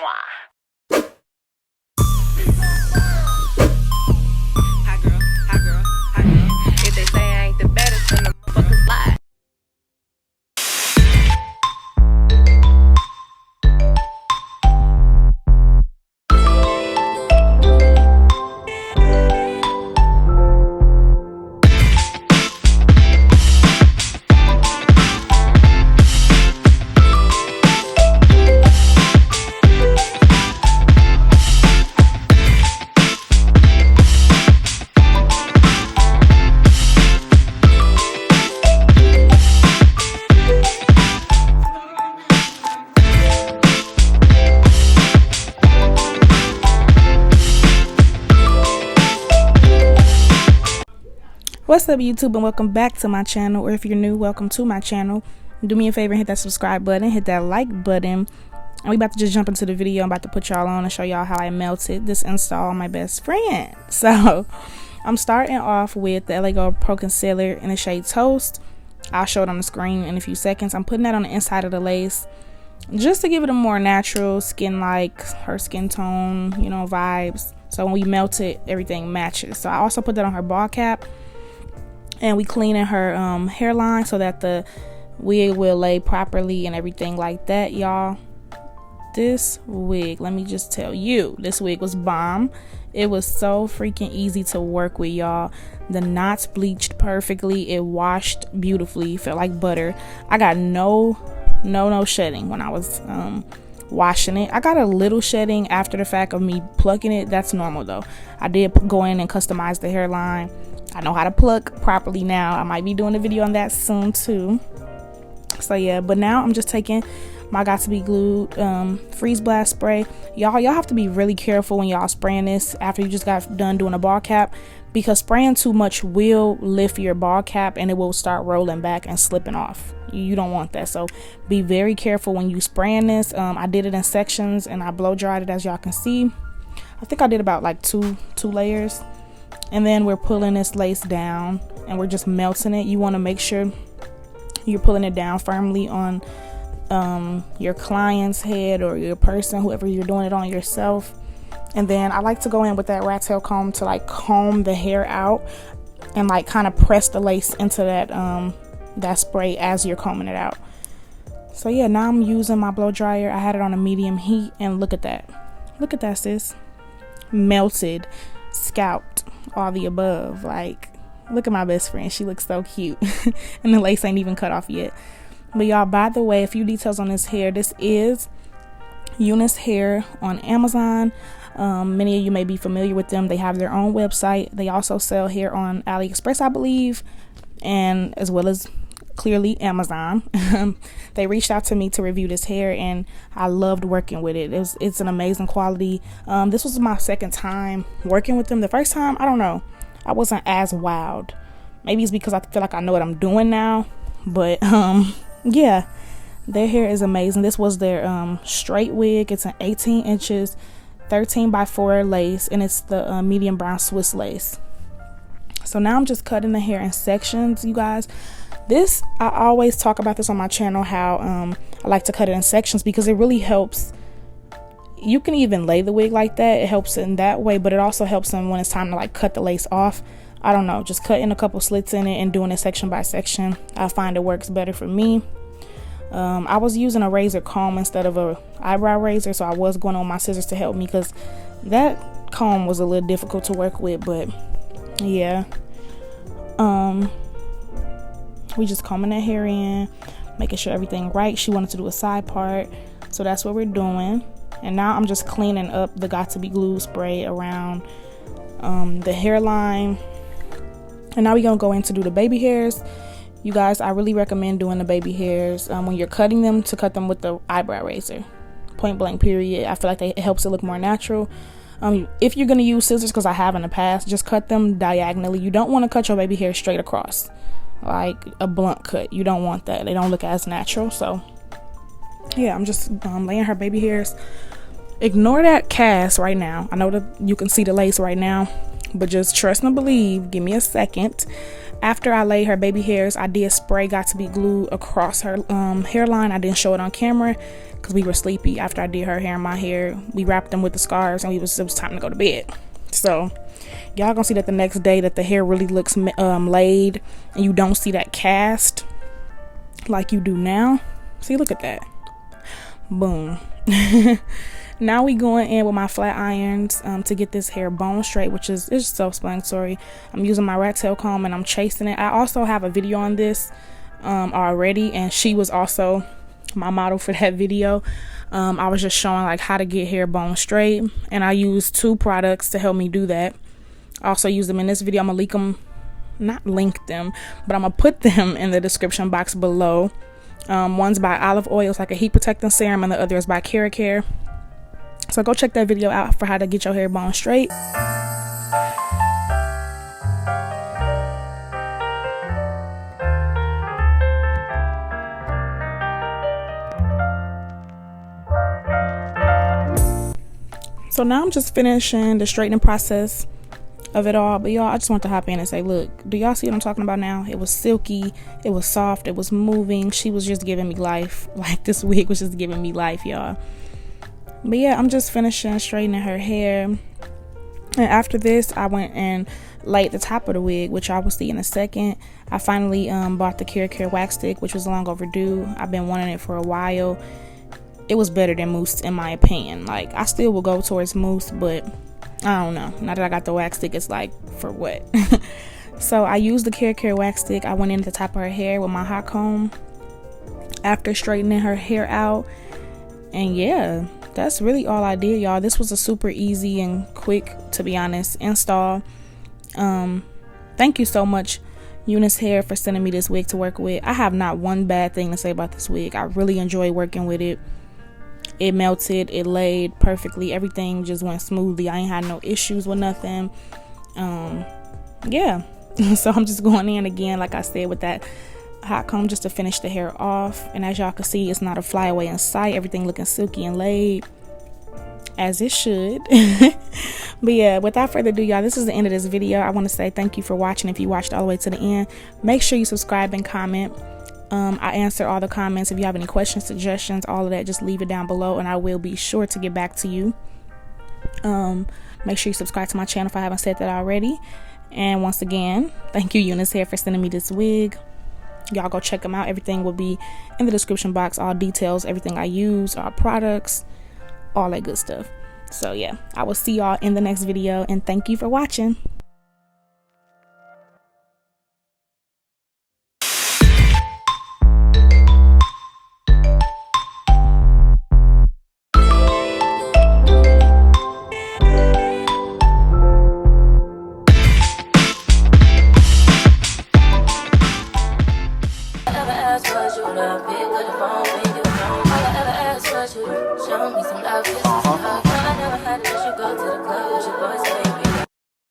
Hot girl, hot girl, hot girl. If they say I ain't the baddest, then the motherfuckers lie. What's up, YouTube, and welcome back to my channel. Or if you're new, welcome to my channel. Do me a favor and hit that subscribe button, hit that like button, and we about to just jump into the video. I'm about to put y'all on and show y'all how I melted this install on my best friend. So I'm starting off with the LA Girl Pro Concealer in the shade Toast. I'll show it on the screen in a few seconds. I'm putting that on the inside of the lace just to give it a more natural skin, like her skin tone, you know, vibes. So when we melt it, everything matches. So I also put that on her ball cap. And we cleaning her hairline so that the wig will lay properly and everything like that, y'all. This wig, let me just tell you, this wig was bomb. It was so freaking easy to work with, y'all. The knots bleached perfectly. It washed beautifully. Felt like butter. I got no shedding when I was washing it. I got a little shedding after the fact of me plucking it. That's normal though. I did go in and customize the hairline. I know how to pluck properly now. I might be doing a video on that soon too. So yeah, but now I'm just taking my Got To Be Glued freeze blast spray. Y'all have to be really careful when y'all spraying this after you just got done doing a ball cap, because spraying too much will lift your ball cap and it will start rolling back and slipping off. You don't want that, so be very careful when you spraying this. I did it in sections and I blow dried it, as y'all can see. I think I did about like two layers. And then we're pulling this lace down and we're just melting it. You want to make sure you're pulling it down firmly on your client's head or your person, whoever you're doing it on, yourself. And then I like to go in with that rat tail comb to like comb the hair out and like kind of press the lace into that spray as you're combing it out. So yeah, now I'm using my blow dryer. I had it on a medium heat and look at that. Look at that, sis. Melted, scalped, all the above. Like, look at my best friend. She looks so cute. And the lace ain't even cut off yet. But y'all, by the way, a few details on this hair. This is Unice hair on Amazon. Many of you may be familiar with them. They have their own website. They also sell hair on AliExpress, I believe, and as well as clearly Amazon. They reached out to me to review this hair and I loved working with it. It's an amazing quality. This was my second time working with them. The first time, I don't know, I wasn't as wowed. Maybe it's because I feel like I know what I'm doing now, but yeah, their hair is amazing. This was their straight wig. It's an 18 inches 13x4 lace, and it's the medium brown Swiss lace. So now I'm just cutting the hair in sections, you guys. This, I always talk about this on my channel, how I like to cut it in sections because it really helps. You can even lay the wig like that. It helps in that way, but it also helps them when it's time to like cut the lace off. I don't know, just cutting a couple slits in it and doing it section by section. I find it works better for me. I was using a razor comb instead of a eyebrow razor, so I was going on my scissors to help me because that comb was a little difficult to work with. But yeah, we just combing that hair in, making sure everything right. She wanted to do a side part, so that's what we're doing. And now I'm just cleaning up the Got To Be Glued spray around the hairline. And now we're gonna go in to do the baby hairs. You guys, I really recommend doing the baby hairs when you're cutting them, to cut them with the eyebrow razor, point blank period. I feel like it helps it look more natural. If you're gonna use scissors, because I have in the past, just cut them diagonally. You don't want to cut your baby hair straight across like a blunt cut. You don't want that. They don't look as natural. So yeah, I'm just laying her baby hairs. Ignore that cast right now. I know that you can see the lace right now, but just trust and believe. Give me a second. After I laid her baby hairs, I did spray Got to Be Glue across her hairline. I didn't show it on camera because we were sleepy. After I did her hair and my hair, we wrapped them with the scarves, and it was time to go to bed. So y'all gonna see that the next day that the hair really looks laid, and you don't see that cast like you do now. See, look at that. Boom. Now we going in with my flat irons to get this hair bone straight, which is self-explanatory. I'm using my rat tail comb and I'm chasing it. I also have a video on this already, and she was also my model for that video. I was just showing like how to get hair bone straight, and I used 2 products to help me do that. I also use them in this video. I'm gonna link them, but I'm gonna put them in the description box below. One's by Olive Oil, it's like a heat protecting serum, and the other is by KeraCare. So go check that video out for how to get your hair bone straight. So now I'm just finishing the straightening process of it all. But y'all, I just want to hop in and say, look, do y'all see what I'm talking about now? It was silky, it was soft, it was moving. She was just giving me life. Like, this wig was just giving me life, y'all. But yeah, I'm just finishing straightening her hair, and after this I went and laid the top of the wig, which I will see in a second. I finally bought the KeraCare wax stick, which was long overdue. I've been wanting it for a while. It was better than mousse in my opinion. Like, I still will go towards mousse, but I don't know, now that I got the wax stick, it's like, for what? So I used the KeraCare wax stick. I went in at the top of her hair with my hot comb after straightening her hair out, and yeah, that's really all I did, y'all. This was a super easy and quick, to be honest, install. Thank you so much, Unice Hair, for sending me this wig to work with. I have not one bad thing to say about this wig. I really enjoy working with it. It melted, it laid perfectly, everything just went smoothly. I ain't had no issues with nothing. Yeah. So I'm just going in again, like I said, with that hot comb just to finish the hair off. And as y'all can see, it's not a flyaway in sight. Everything looking silky and laid as it should. But yeah, without further ado, y'all, this is the end of this video. I want to say thank you for watching. If you watched all the way to the end, make sure you subscribe and comment. I answer all the comments. If you have any questions, suggestions, all of that, just leave it down below and I will be sure to get back to you. Make sure you subscribe to my channel if I haven't said that already. And once again, thank you, Unice Hair, for sending me this wig. Y'all go check them out. Everything will be in the description box, all details, everything I use, our products, all that good stuff. So yeah, I will see y'all in the next video, and thank you for watching. Show me some love, kisses, and hugs. I never had to let you go to the club with your boys.